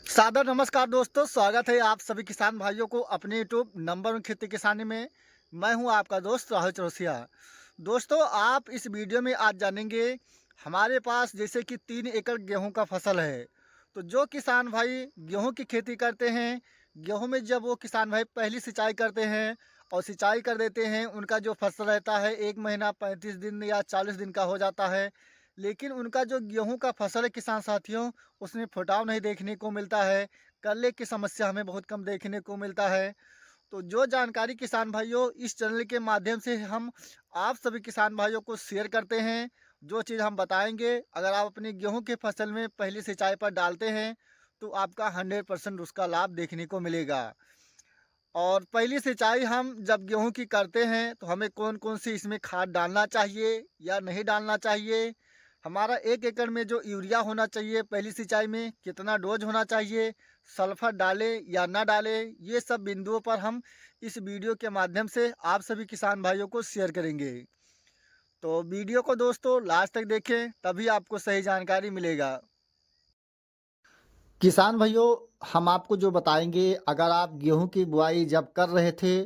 सादर नमस्कार दोस्तों, स्वागत है आप सभी किसान भाइयों को अपने यूट्यूब नंबर वन खेती किसानी में। मैं हूं आपका दोस्त राहुल चौरसिया। दोस्तों, आप इस वीडियो में आज जानेंगे हमारे पास जैसे कि 3 एकड़ गेहूं का फसल है। तो जो किसान भाई गेहूं की खेती करते हैं, गेहूं में जब वो किसान भाई पहली सिंचाई करते हैं और सिंचाई कर देते हैं, उनका जो फसल रहता है 1 महीना 35 दिन या 40 दिन का हो जाता है। लेकिन उनका जो गेहूं का फसल है किसान साथियों, उसमें फुटाव नहीं देखने को मिलता है। कल्ले की समस्या हमें बहुत कम देखने को मिलता है। तो जो जानकारी किसान भाइयों इस चैनल के माध्यम से हम आप सभी किसान भाइयों को शेयर करते हैं, जो चीज़ हम बताएंगे, अगर आप अपनी गेहूं के फसल में पहली सिंचाई पर डालते हैं तो आपका 100% उसका लाभ देखने को मिलेगा। और पहली सिंचाई हम जब गेहूं की करते हैं तो हमें कौन कौन सी इसमें खाद डालना चाहिए या नहीं डालना चाहिए, हमारा 1 एकड़ में जो यूरिया होना चाहिए पहली सिंचाई में कितना डोज होना चाहिए, सल्फर डालें या ना डालें, ये सब बिंदुओं पर हम इस वीडियो के माध्यम से आप सभी किसान भाइयों को शेयर करेंगे। तो वीडियो को दोस्तों लास्ट तक देखें, तभी आपको सही जानकारी मिलेगा। किसान भाइयों, हम आपको जो बताएंगे, अगर आप गेहूं की बुआई जब कर रहे थे,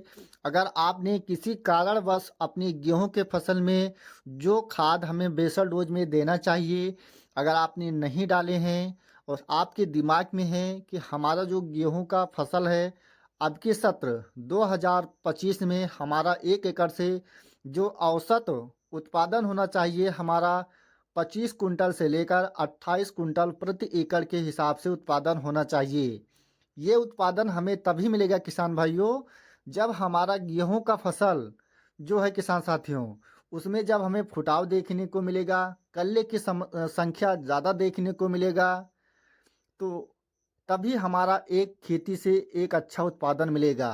अगर आपने किसी कारणवश अपनी गेहूं के फसल में जो खाद हमें बेसल डोज में देना चाहिए, अगर आपने नहीं डाले हैं और आपके दिमाग में है कि हमारा जो गेहूं का फसल है, अब के सत्र 2025 में हमारा 1 एकड़ से जो औसत उत्पादन होना चाहिए हमारा 25 कुंटल से लेकर 28 कुंटल प्रति एकड़ के हिसाब से उत्पादन होना चाहिए। ये उत्पादन हमें तभी मिलेगा किसान भाइयों, जब हमारा गेहूं का फसल जो है किसान साथियों, उसमें जब हमें फुटाव देखने को मिलेगा, कल्ले की संख्या ज़्यादा देखने को मिलेगा, तो तभी हमारा एक खेती से एक अच्छा उत्पादन मिलेगा।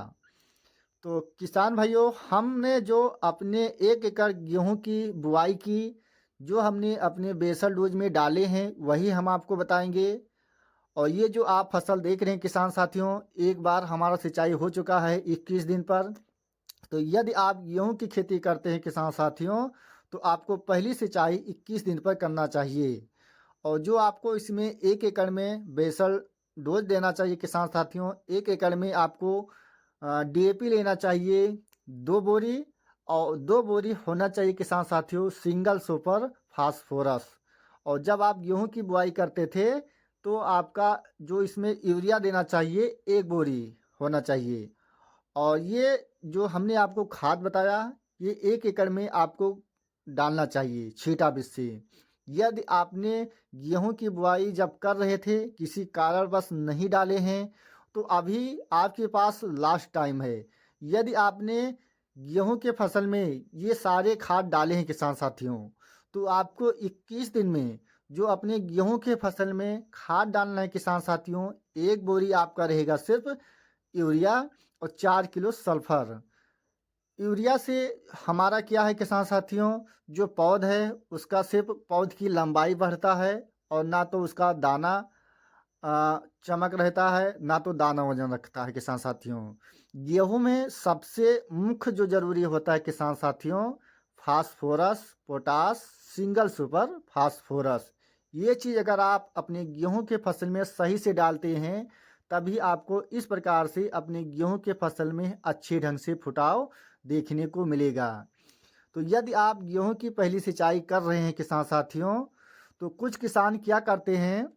तो किसान भाइयों, हमने जो अपने 1 एकड़ गेहूं की बुआई की, जो हमने अपने बेसल डोज में डाले हैं वही हम आपको बताएंगे। और ये जो आप फसल देख रहे हैं किसान साथियों, एक बार हमारा सिंचाई हो चुका है 21 दिन पर। तो यदि आप गेहूं की खेती करते हैं किसान साथियों, तो आपको पहली सिंचाई 21 दिन पर करना चाहिए। और जो आपको इसमें 1 एकड़ में बेसल डोज देना चाहिए किसान साथियों, 1 एकड़ में आपको डीएपी लेना चाहिए 2 बोरी, और 2 बोरी होना चाहिए किसान साथियों सिंगल सुपर फास्फोरस। और जब आप गेहूं की बुआई करते थे तो आपका जो इसमें यूरिया देना चाहिए 1 बोरी होना चाहिए। और ये जो हमने आपको खाद बताया, ये 1 एकड़ में आपको डालना चाहिए छींटा बीज से। यदि आपने गेहूं की बुआई जब कर रहे थे किसी कारणवश नहीं डाले हैं, तो अभी आपके पास लास्ट टाइम है। यदि आपने गेहूं के फसल में ये सारे खाद डाले हैं किसान साथियों, तो आपको 21 दिन में जो अपने गेहूं के फसल में खाद डालना है किसान साथियों, 1 बोरी आपका रहेगा सिर्फ यूरिया और 4 किलो सल्फर। यूरिया से हमारा क्या है किसान साथियों, जो पौध है उसका सिर्फ पौध की लंबाई बढ़ता है, और ना तो उसका दाना चमक रहता है, ना तो दाना वजन रखता है किसान साथियों। गेहूं में सबसे मुख्य जो जरूरी होता है किसान साथियों, phosphorus, potash, single super phosphorus. ये चीज़ अगर आप अपने गेहूं के फसल में सही से डालते हैं, तभी आपको इस प्रकार से अपने गेहूं के फसल में अच्छे ढंग से फुटाव देखने को मिलेगा। तो यदि आप गेहूं की पहली सिंचाई कर रहे हैं किसान साथियों, तो कुछ किसान क्या करते हैं,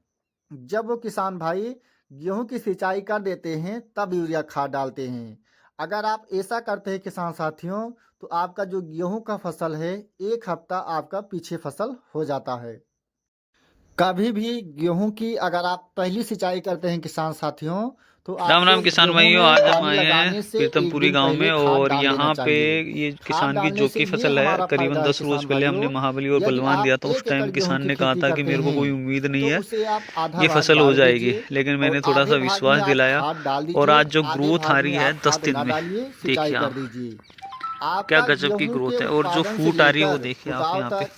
जब वो किसान भाई गेहूं की सिंचाई कर देते हैं तब यूरिया खाद डालते हैं। अगर आप ऐसा करते हैं किसान साथियों, तो आपका जो गेहूं का फसल है 1 हफ्ता आपका पीछे फसल हो जाता है। कभी भी गेहूं की अगर आप पहली सिंचाई करते हैं किसान साथियों, तो राम आपको राम किसान गेहूं भाइयों, में आज हम पानी आए हैं लगाने से एक पीरतमपुरी दिन गांव पहले में। खाद और डाल देना यहाँ पे चाहिए। ये खाद किसान की डालने जौ से की ये फसल है। हमारा करीबन फायदा है 10 रोज किसान पहले हमने भाइयों, महाबली और यदि बलवान आप दिया था। उस 1 एकड़ टाइम गेहूं किसान की ने कहा खेती था कि करते मेरे को हैं कोई उम्मीद नहीं तो है, उसे आप आधा ये भाग फसल हो डाल जाएगी। दीजिए, लेकिन और मैंने थोड़ा आधे सा भाग में विश्वास आप दिलाया, खाद डाल और दीजिए, आज जो आधे ग्रोथ आ भाग रही में है आप 10 खाद दिन ना में, डालिए, सिंचाई देखिए कर आप दीजिए। क्या आपका गजब की गेहूं के ग्रोथ है। और जो उत्पादन से फूट आ रही है वो लेकर देखिए आप फुटाव यहाँ पे, तक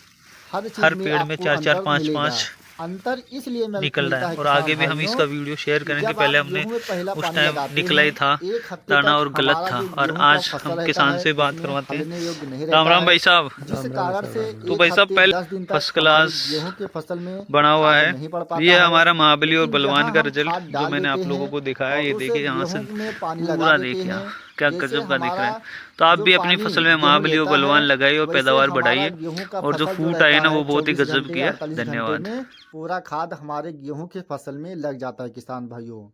हर चीज हर में पेड़ में आपको 4 4 अंतर 5 मिलेगा। 5 अंतर इसलिए निकल रहा मिलता है। है और किसान आगे भी हम भाइयों इसका वीडियो शेयर कि करेंगे। जब पहले आप हमने गेहूं में पहला उस पानी टाइम लगाते निकला हैं ही था एक हफ्ते दाना तक और गलत हमारा था, जो और गेहूं का आज फसल हम रहता किसान है से बात उसमें करवाते हैं। हलने योग्य नहीं राम रहता राम है, भाई साहब। जिस राम राम भाई कारण साहब, से राम राम। तो एक भाई साहब हफ्ते पहले 10 दिन तक फर्स्ट हमारी क्लास गेहूं के फसल में बना हुआ खाद है। नहीं पड़ ये पाता है। हमारा महाबली और लेकिन बलवान जहां का हम रिजल्ट खाद जो डाल मैंने देते आप लोगों हैं को दिखाया, और ये उसे देखिए यहाँ से गेहूं में पानी लगा पूरा देते देखिए हैं, क्या जैसे गजब का दिख रहा हमारा है। तो आप जो भी अपनी पानी फसल में गेहूं महाबली और लेता है बलवान लगाइए और वैसे पैदावार हमारा बढ़ाइए। गेहूं का और जो फसल जो फूट आए रहता ना है वो बहुत ही 24 गजब घंटे की या है। 48 घंटे धन्यवाद। में पूरा खाद हमारे गेहूं की फसल में लग जाता है किसान भाइयों।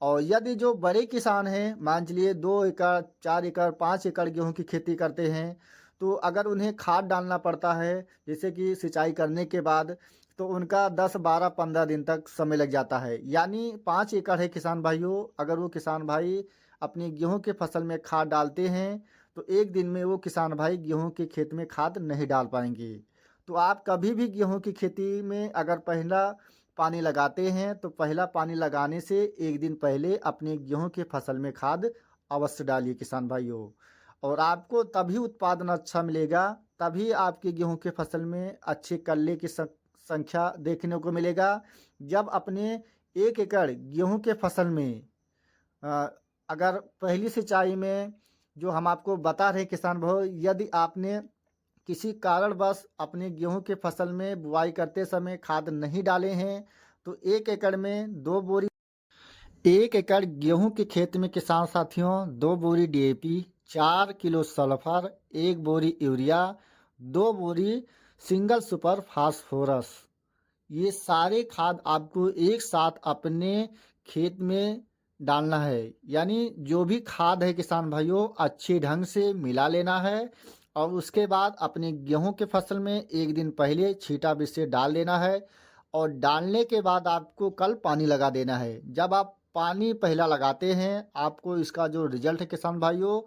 और यदि जो बड़े किसान हैं मान चलिए 2 एकड़ 4 एकड़ 5 एकड़ गेहूं की खेती करते हैं तो अगर उन्हें खाद डालना पड़ता है जैसे कि सिंचाई करने के बाद तो उनका 10 12 15 दिन तक समय लग जाता है। यानी 5 एकड़ है किसान भाइयों, अगर वो किसान भाई अपनी गेहूं के फसल में खाद डालते हैं तो एक दिन में वो किसान भाई गेहूं के खेत में खाद नहीं डाल पाएंगे। तो आप कभी भी गेहूं की खेती में अगर पहला पानी लगाते हैं तो पहला पानी लगाने से एक दिन पहले अपने गेहूं की फसल में खाद अवश्य डालिए किसान भाइयों। और आपको तभी उत्पादन अच्छा मिलेगा, तभी आपकी गेहूं की फसल में अच्छे कल्ले की संख्या देखने को मिलेगा। जब अपने 1 एकड़ गेहूं के फसल में अ, अगर पहली सिंचाई में जो हम आपको बता रहे किसान भाई यदि आपने किसी कारणवश अपने गेहूं के फसल में बुआई करते समय खाद नहीं डाले हैं तो 1 एकड़ में 2 बोरी 1 एकड़ गेहूं के खेत में किसान साथियों 2 बोरी डीएपी 4 किलो सल्फर 1 बोरी यूरिया 2 बोरी सिंगल सुपर फास्फोरस ये सारे खाद आपको एक साथ अपने खेत में डालना है। यानी जो भी खाद है किसान भाइयों अच्छे ढंग से मिला लेना है और उसके बाद अपने गेहूं के फसल में एक दिन पहले छींटा बीज से डाल देना है। और डालने के बाद आपको कल पानी लगा देना है। जब आप पानी पहला लगाते हैं आपको इसका जो रिजल्ट है किसान भाइयों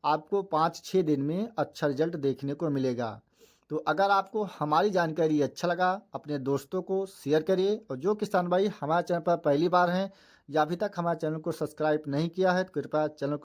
आपको 5 6 दिन में अच्छा रिजल्ट देखने को मिलेगा। तो अगर आपको हमारी जानकारी अच्छा लगा अपने दोस्तों को शेयर करिए और जो किसान भाई हमारे चैनल पर पहली बार हैं या अभी तक हमारे चैनल को सब्सक्राइब नहीं किया है तो कृपया चैनल को